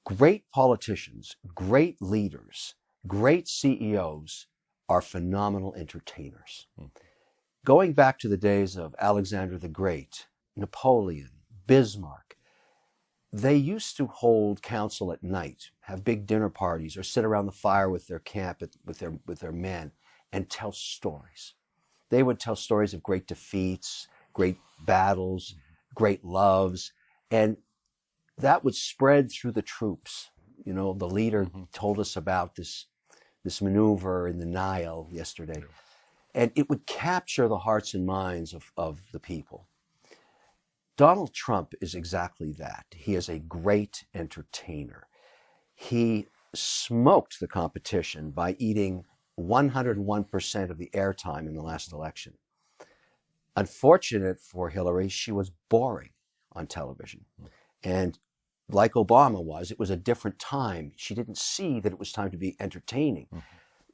Great politicians, great leaders, great CEOs are phenomenal entertainers. Going back to the days of Alexander the Great, Napoleon, Bismarck, they used to hold council at night, have big dinner parties, or sit around the fire with their camp, with their men, and tell stories. They would tell stories of great defeats, great battles, great loves, and that would spread through the troops. You know, the leader told us about this maneuver in the Nile yesterday, and it would capture the hearts and minds of the people. Donald Trump is exactly that. He is a great entertainer. He smoked the competition by eating 101% of the airtime in the last election. Unfortunate for Hillary, she was boring on television. And like Obama was, it was a different time. She didn't see that it was time to be entertaining.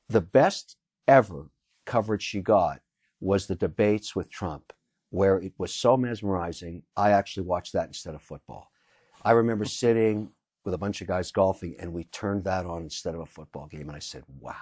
The best ever coverage she got was the debates with Trump, where it was so mesmerizing, I actually watched that instead of football. I remember sitting with a bunch of guys golfing, and we turned that on instead of a football game, and I said, wow.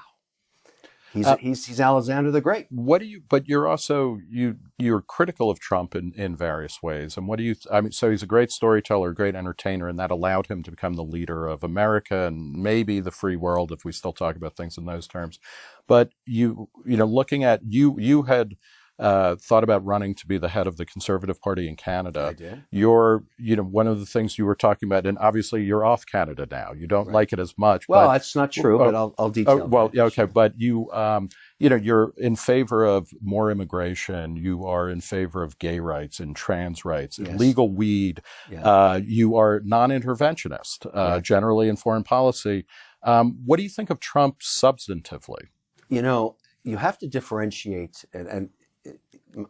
He's Alexander the Great. But you're also, you're critical of Trump in various ways. And so he's a great storyteller, great entertainer, and that allowed him to become the leader of America and maybe the free world if we still talk about things in those terms. But looking at, you had thought about running to be the head of the Conservative Party in Canada. I did. You're, one of the things you were talking about, and obviously you're off Canada now. You don't like it as much. Well, that's not true, but I'll detail. Okay, but you're in favor of more immigration. You are in favor of gay rights and trans rights, and legal weed. Yeah. You are non-interventionist, generally in foreign policy. What do you think of Trump substantively? You have to differentiate, and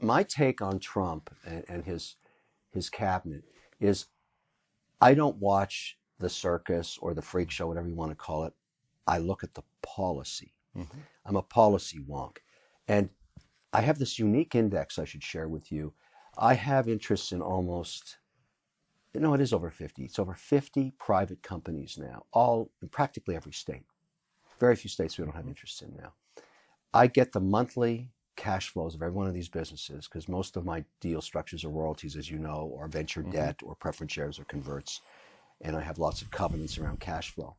my take on Trump and his cabinet is, I don't watch the circus or the freak show, whatever you want to call it. I look at the policy. I'm a policy wonk. And I have this unique index I should share with you. I have interests in almost, it is over 50. It's over 50 private companies now, all in practically every state. Very few states we don't have interests in now. I get the monthly cash flows of every one of these businesses, because most of my deal structures are royalties, as you know, or venture debt, or preference shares, or converts. And I have lots of covenants around cash flow.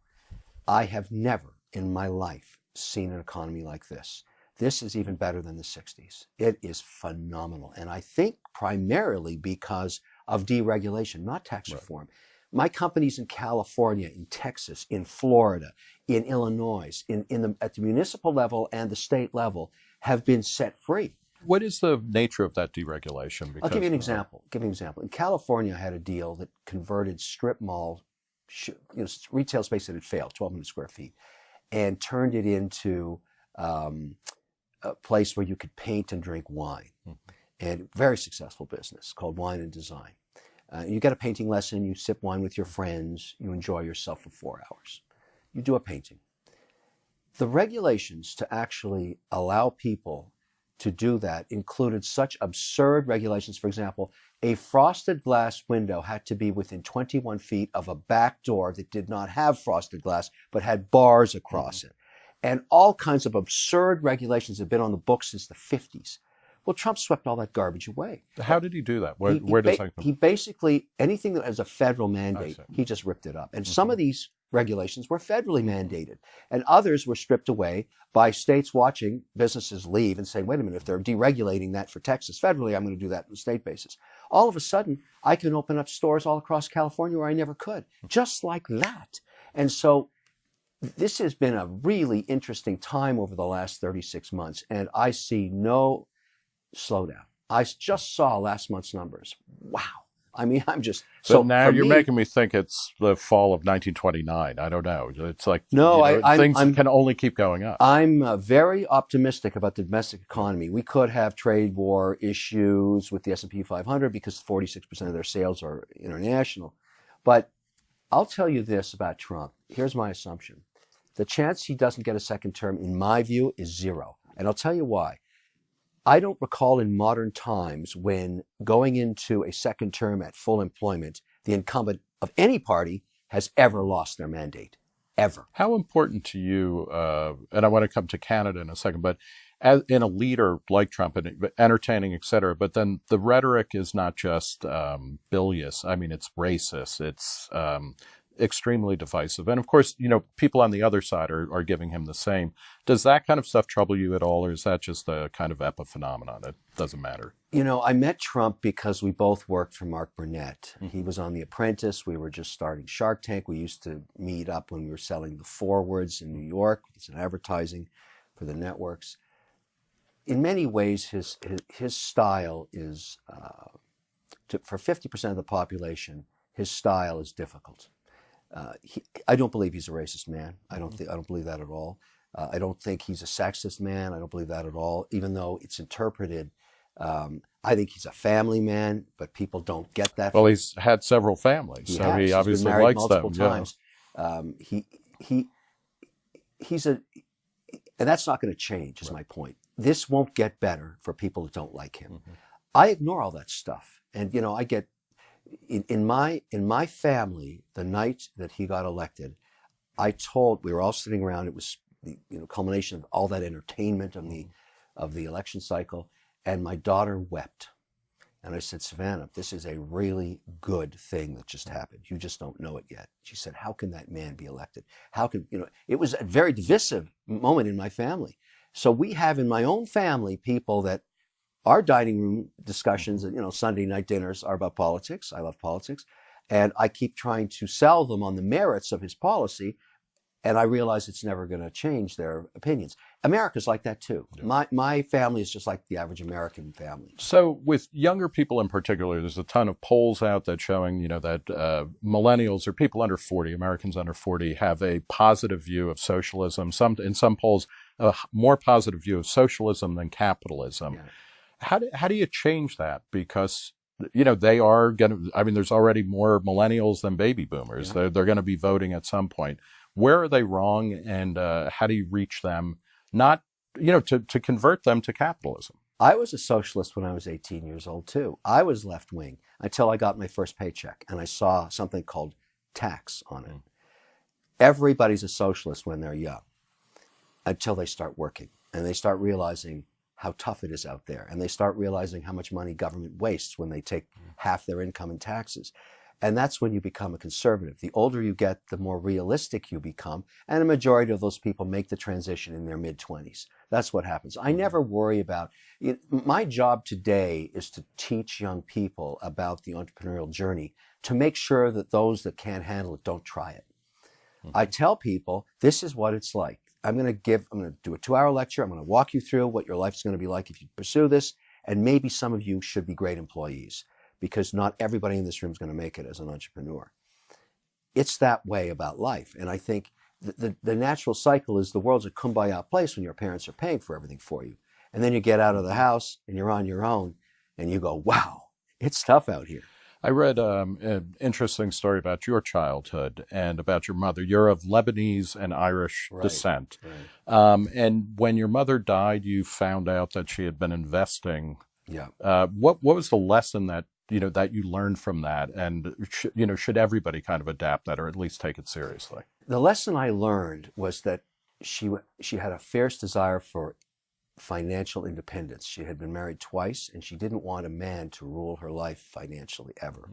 I have never in my life seen an economy like this. This is even better than the 60s. It is phenomenal. And I think primarily because of deregulation, not tax reform. My companies in California, in Texas, in Florida, in Illinois, at the municipal level and the state level have been set free. What is the nature of that deregulation? I'll give you an example. In California, I had a deal that converted strip mall, retail space that had failed, 1,200 square feet, and turned it into a place where you could paint and drink wine. And very successful business called Wine and Design. You get a painting lesson, you sip wine with your friends, you enjoy yourself for 4 hours. You do a painting. The regulations to actually allow people to do that included such absurd regulations. For example, a frosted glass window had to be within 21 feet of a back door that did not have frosted glass, but had bars across it. And all kinds of absurd regulations have been on the books since the 50s. Well, Trump swept all that garbage away. How did he do that? He basically, anything that has a federal mandate, he just ripped it up. And some of these regulations were federally mandated, and others were stripped away by states watching businesses leave and saying, wait a minute, if they're deregulating that for Texas federally, I'm going to do that on a state basis. All of a sudden, I can open up stores all across California where I never could, just like that. And so this has been a really interesting time over the last 36 months, and I see no slowdown. I just saw last month's numbers. Wow. I mean, I'm just... So now you're making me think it's the fall of 1929. I don't know. It's like things can only keep going up. I'm very optimistic about the domestic economy. We could have trade war issues with the S&P 500 because 46% of their sales are international. But I'll tell you this about Trump. Here's my assumption. The chance he doesn't get a second term, in my view, is zero. And I'll tell you why. I don't recall in modern times when going into a second term at full employment, the incumbent of any party has ever lost their mandate, ever. How important to you, and I want to come to Canada in a second, but as in a leader like Trump, and entertaining, et cetera, but then the rhetoric is not just bilious. I mean, it's racist. It's extremely divisive. And of course, people on the other side are giving him the same. Does that kind of stuff trouble you at all, or is that just a kind of epiphenomenon? It doesn't matter. I met Trump because we both worked for Mark Burnett. He was on The Apprentice. We were just starting Shark Tank. We used to meet up when we were selling the forwards in New York. It's an advertising for the networks. In many ways, his style is, for 50% of the population, his style is difficult. I don't believe he's a racist man. I don't believe that at all. I don't think he's a sexist man. I don't believe that at all, even though it's interpreted. I think he's a family man, but people don't get that. Well, he's had several families, he obviously he's been married likes multiple them. Times. He's and that's not going to change. Is my point. This won't get better for people that don't like him. I ignore all that stuff, and I get in my family the night that he got elected. We were all sitting around. It was the culmination of all that entertainment of the election cycle. And my daughter wept. And I said, Savannah, this is a really good thing that just happened. You just don't know it yet. She said, how can that man be elected? How can, it was a very divisive moment in my family. So we have in my own family people that our dining room discussions and, Sunday night dinners are about politics. I love politics. And I keep trying to sell them on the merits of his policy. And I realize it's never going to change their opinions. America's like that too. Yeah. My family is just like the average American family. So with younger people in particular, there's a ton of polls out that showing, that millennials or people under 40, Americans under 40, have a positive view of socialism. In some polls, a more positive view of socialism than capitalism. Yeah. How do you change that? Because they are going to, there's already more millennials than baby boomers. Yeah. They're going to be voting at some point. Where are they wrong, and how do you reach them? Not, to convert them to capitalism. I was a socialist when I was 18 years old, too. I was left-wing until I got my first paycheck, and I saw something called tax on it. Everybody's a socialist when they're young until they start working, and they start realizing how tough it is out there, and they start realizing how much money government wastes when they take half their income in taxes. And that's when you become a conservative. The older you get, the more realistic you become. And a majority of those people make the transition in their mid-20s. That's what happens. I never worry about it. My job today is to teach young people about the entrepreneurial journey, to make sure that those that can't handle it don't try it. I tell people, this is what it's like. I'm going to do a 2-hour lecture. I'm going to walk you through what your life's going to be like if you pursue this. And maybe some of you should be great employees, because not everybody in this room is going to make it as an entrepreneur. It's that way about life. And I think the natural cycle is the world's a kumbaya place when your parents are paying for everything for you. And then you get out of the house and you're on your own and you go, wow, it's tough out here. I read an interesting story about your childhood and about your mother. You're of Lebanese and Irish descent. Right. And when your mother died, you found out that she had been investing. Yeah. What was the lesson that you learned from that, and should everybody kind of adapt that, or at least take it seriously? The lesson I learned was that she had a fierce desire for financial independence. She had been married twice, and she didn't want a man to rule her life financially ever.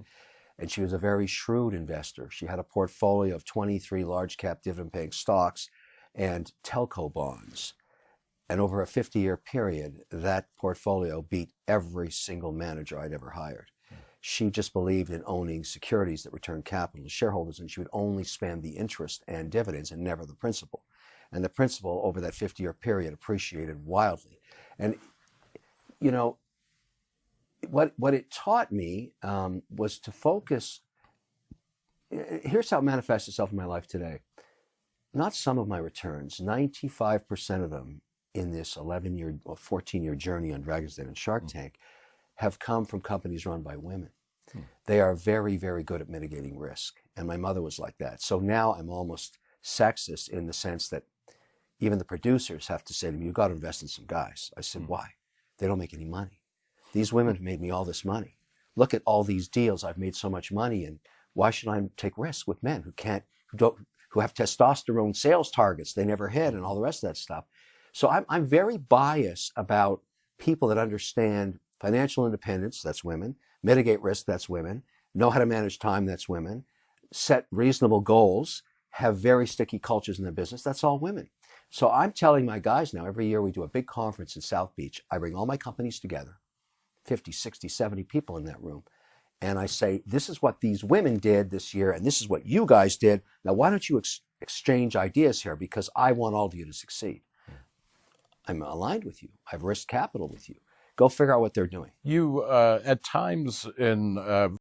And she was a very shrewd investor. She had a portfolio of 23 large cap dividend paying stocks and telco bonds. And over a 50-year period, that portfolio beat every single manager I'd ever hired. She just believed in owning securities that return capital to shareholders, and she would only spend the interest and dividends and never the principal. And the principal over that 50-year period appreciated wildly. And, what it taught me was to focus. Here's how it manifests itself in my life today. Not some of my returns, 95% of them in this 11-year or 14-year journey on Dragon's Den and Shark Tank have come from companies run by women. They are very, very good at mitigating risk. And my mother was like that. So now I'm almost sexist in the sense that even the producers have to say to me, you've got to invest in some guys. I said, why? They don't make any money. These women have made me all this money. Look at all these deals. I've made so much money. And Why should I take risks with men who have testosterone sales targets they never hit and all the rest of that stuff? So I'm very biased about people that understand financial independence, that's women, mitigate risk, that's women, know how to manage time, that's women, set reasonable goals, have very sticky cultures in their business, that's all women. So I'm telling my guys now, every year we do a big conference in South Beach. I bring all my companies together, 50, 60, 70 people in that room. And I say, this is what these women did this year, and this is what you guys did. Now, why don't you exchange ideas here? Because I want all of you to succeed. I'm aligned with you. I've risked capital with you. Go figure out what they're doing. You, at times in